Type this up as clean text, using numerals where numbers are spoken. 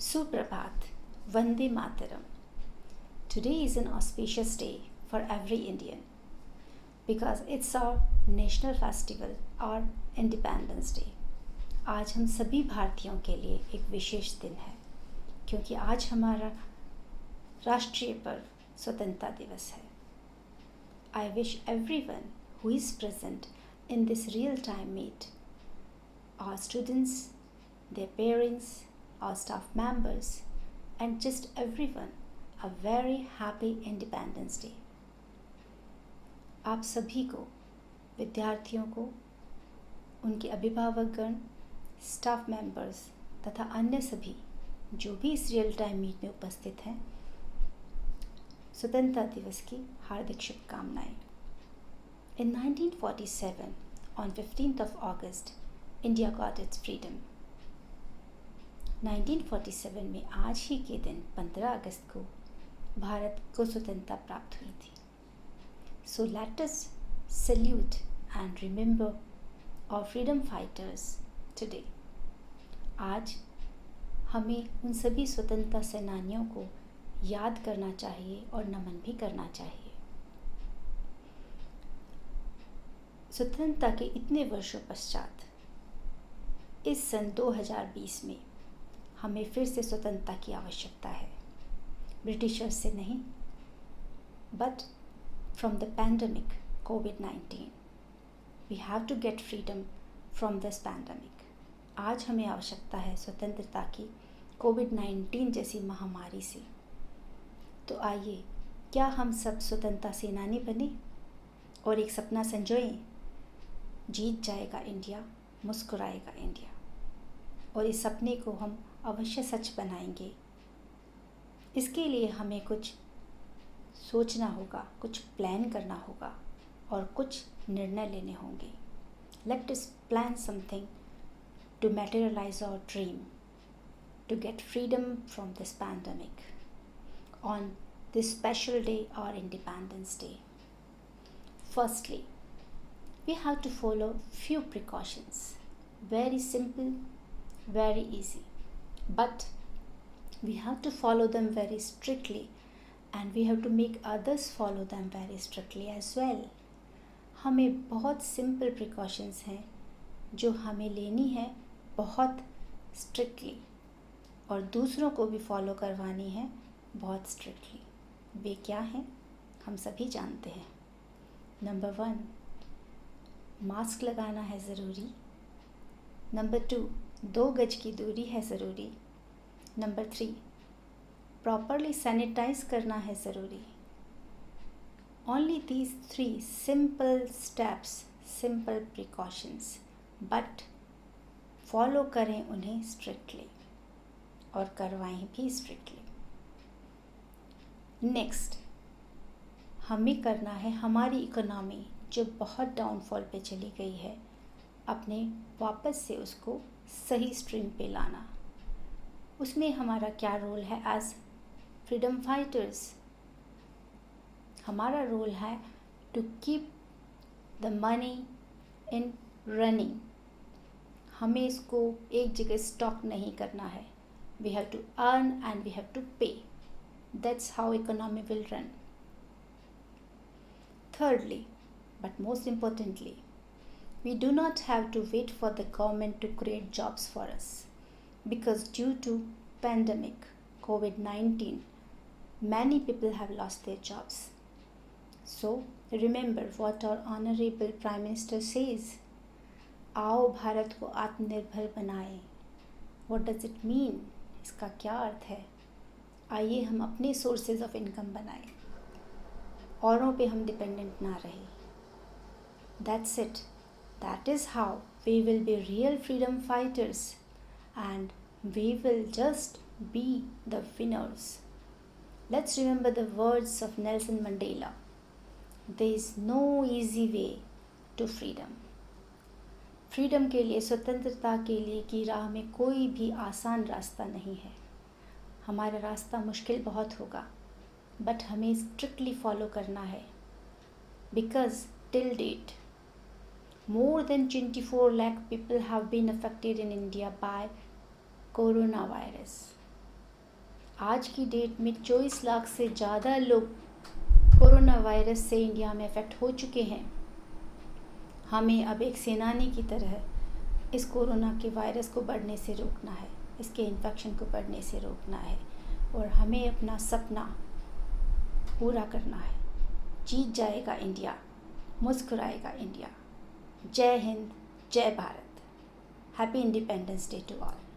Suprabhat, Vande Mataram. Today is an auspicious day for every Indian because it's our national festival, our Independence Day. आज हम सभी भारतीयों के लिए एक विशेष दिन है क्योंकि आज हमारा राष्ट्रीय पर्व स्वतंत्रता दिवस है. I wish everyone who is present in this real-time meet, our students, their parents, our staff members, and just everyone a very happy Independence Day. आप सभी को, विद्यार्थियों को, उनके अभिभावकगण, स्टाफ मेंबर्स तथा अन्य सभी जो भी इस रियल टाइम मीट में उपस्थित हैं, स्वतंत्रता दिवस की हार्दिक शुभकामनाएं. In 1947, on 15th of August, India got its freedom. 1947 में आज ही के दिन 15 अगस्त को भारत को स्वतंत्रता प्राप्त हुई थी. So let us salute and remember our freedom fighters today. आज हमें उन सभी स्वतंत्रता सेनानियों को याद करना चाहिए और नमन भी करना चाहिए. स्वतंत्रता के इतने वर्षों पश्चात इस सन 2020 में हमें फिर से स्वतंत्रता की आवश्यकता है. ब्रिटिशर्स से नहीं, बट फ्रॉम द पैंडमिक कोविड-19 we have to get freedom from this pandemic. आज हमें आवश्यकता है स्वतंत्रता की कोविड-19 जैसी महामारी से. तो आइए, क्या हम सब स्वतंत्रता सेनानी बने और एक सपना संजोएं? जीत जाएगा इंडिया, मुस्कुराएगा इंडिया. और इस सपने को हम अवश्य सच बनाएंगे. इसके लिए हमें कुछ सोचना होगा, कुछ प्लान करना होगा और कुछ निर्णय लेने होंगे. Let us plan something to materialise our dream, to get freedom from this pandemic on this special day, our Independence Day. Firstly, we have to follow few precautions. Very simple, very easy. But we have to follow them very strictly and we have to make others follow them very strictly as well. हमें बहुत simple precautions हैं जो हमें लेनी है बहुत strictly और दूसरों को भी follow करवानी है बहुत स्ट्रिक्टली. वे क्या हैं हम सभी जानते हैं. नंबर 1, मास्क लगाना है ज़रूरी. नंबर 2, 2 गज की दूरी है ज़रूरी. नंबर 3, प्रॉपरली सैनिटाइज करना है ज़रूरी. Only these 3 simple steps, simple precautions, but follow करें उन्हें स्ट्रिक्टली और करवाएं भी स्ट्रिक्टली. नेक्स्ट, हमें करना है हमारी इकोनॉमी जो बहुत डाउनफॉल पे चली गई है, अपने वापस से उसको सही स्ट्रीम पे लाना. उसमें हमारा क्या रोल है एज फ्रीडम फाइटर्स? हमारा रोल है to keep the money in running. हमें इसको एक जगह स्टॉक नहीं करना है. We have to earn and we have to pay. That's how economy will run. Thirdly, but most importantly, we do not have to wait for the government to create jobs for us because due to pandemic COVID-19, many people have lost their jobs. So remember what our honorable Prime Minister says. आओ भारत को आत्मनिर्भर बनाएं. What does it mean? इसका क्या अर्थ है? आइए हम अपने सोर्सेज ऑफ इनकम बनाएं, औरों पे हम डिपेंडेंट ना रहे. That's it. That is how we will be real freedom fighters and we will just be the winners. Let's remember the words of Nelson Mandela. There is no easy way to freedom. Freedom के लिए, स्वतंत्रता के लिए की राह में कोई भी आसान रास्ता नहीं है. हमारा रास्ता मुश्किल बहुत होगा, बट हमें स्ट्रिक्टली फॉलो करना है. Because till date more than 24 lakh people have been affected in India by coronavirus. आज की डेट में 24 लाख से ज़्यादा लोग कोरोना वायरस से इंडिया में अफेक्ट हो चुके हैं। हमें अब एक सेनानी की तरह इस कोरोना के वायरस को बढ़ने से रोकना है, इसके इन्फेक्शन को बढ़ने से रोकना है और हमें अपना सपना पूरा करना है। जीत जाएगा इंडिया, मुस्कुराएगा इंडिया। जय हिंद, जय Bharat. Happy independence day to all.